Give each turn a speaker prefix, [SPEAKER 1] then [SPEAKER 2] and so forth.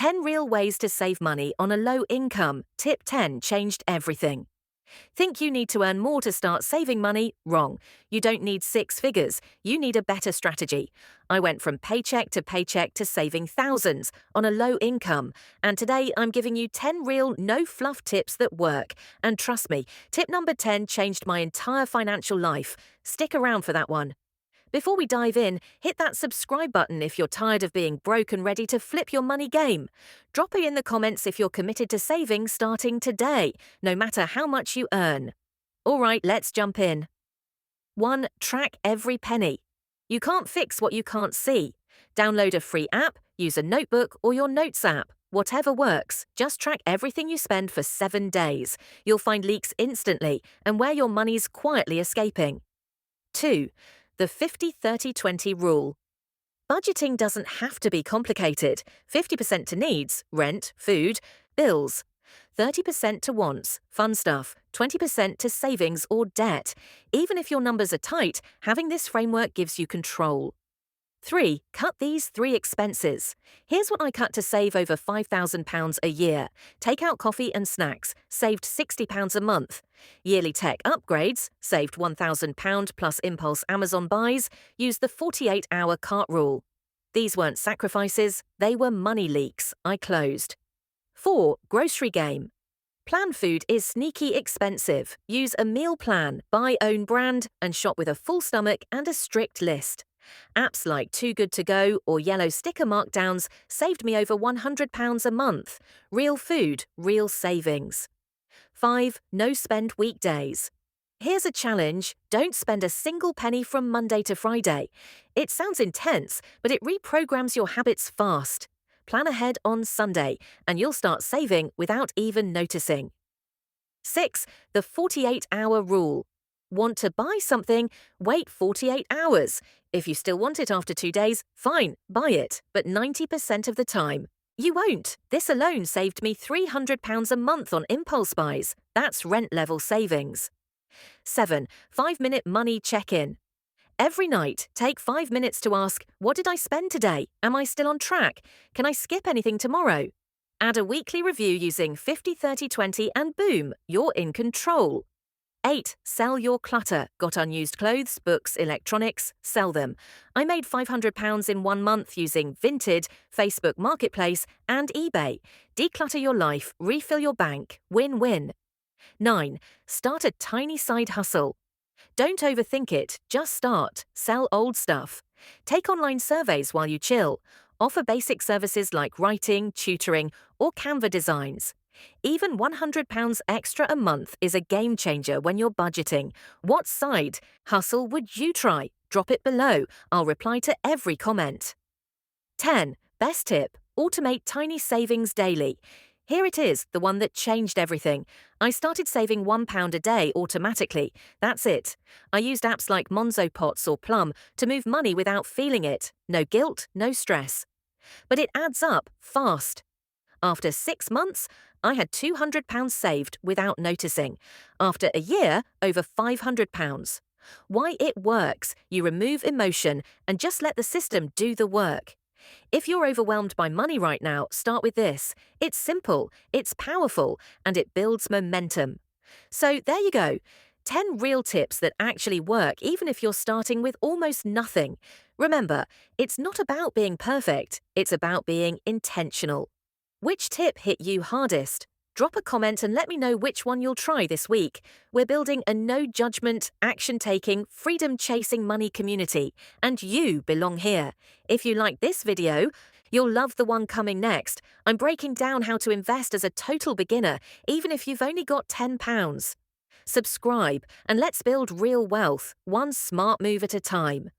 [SPEAKER 1] 10 real ways to save money on a low income. Tip 10 changed everything. Think you need to earn more to start saving money? Wrong. You don't need six figures. You need a better strategy. I went from paycheck to saving thousands on a low income. And today I'm giving you 10 real no fluff tips that work. And trust me, tip number 10 changed my entire financial life. Stick around for that one. Before we dive in, hit that subscribe button if you're tired of being broke and ready to flip your money game. Drop it in the comments if you're committed to saving starting today, no matter how much you earn. All right, let's jump in. 1. Track every penny. You can't fix what you can't see. Download a free app, use a notebook or your notes app. Whatever works, just track everything you spend for 7 days. You'll find leaks instantly and where your money's quietly escaping. 2. The 50-30-20 rule. Budgeting doesn't have to be complicated. 50% to needs, rent, food, bills. 30% to wants, fun stuff. 20% to savings or debt. Even if your numbers are tight, having this framework gives you control. 3. Cut these 3 expenses. Here's what I cut to save over £5,000 a year. Take out coffee and snacks, saved £60 a month. Yearly tech upgrades, saved £1,000 plus impulse Amazon buys. Used the 48-hour cart rule. These weren't sacrifices, they were money leaks. I closed. 4. Grocery game. Plan food is sneaky expensive. Use a meal plan, buy own brand, and shop with a full stomach and a strict list. Apps like Too Good To Go or yellow sticker markdowns saved me over £100 a month. Real food, real savings. 5. No spend weekdays. Here's a challenge. Don't spend a single penny from Monday to Friday. It sounds intense, but it reprograms your habits fast. Plan ahead on Sunday, and you'll start saving without even noticing. 6. The 48-hour rule. Want to buy something? Wait 48 hours. If you still want it after 2 days, fine, buy it, but 90% of the time. You won't. This alone saved me £300 a month on impulse buys. That's rent-level savings. 7. 5-minute money check-in. Every night, take 5 minutes to ask, what did I spend today? Am I still on track? Can I skip anything tomorrow? Add a weekly review using 50-30-20 and boom, you're in control. 8. Sell your clutter. Got unused clothes, books, electronics? Sell them. I made £500 in 1 month using Vinted, Facebook Marketplace, and eBay. Declutter your life, refill your bank, win-win. 9. Start a tiny side hustle. Don't overthink it, just start. Sell old stuff. Take online surveys while you chill. Offer basic services like writing, tutoring, or Canva designs. Even £100 extra a month is a game changer when you're budgeting. What side hustle would you try? Drop it below. I'll reply to every comment. 10. Best tip. Automate tiny savings daily. Here it is, the one that changed everything. I started saving £1 a day automatically. That's it. I used apps like Monzo Pots or Plum to move money without feeling it. No guilt, no stress. But it adds up fast. After 6 months, I had £200 saved without noticing. After a year, over £500. Why it works. You remove emotion and just let the system do the work. If you're overwhelmed by money right now, start with this. It's simple, it's powerful, and it builds momentum. So there you go. 10 real tips that actually work even if you're starting with almost nothing. Remember, it's not about being perfect, it's about being intentional. Which tip hit you hardest? Drop a comment and let me know which one you'll try this week. We're building a no-judgment, action-taking, freedom-chasing money community, and you belong here. If you like this video, you'll love the one coming next. I'm breaking down how to invest as a total beginner, even if you've only got £10. Subscribe, and let's build real wealth, one smart move at a time.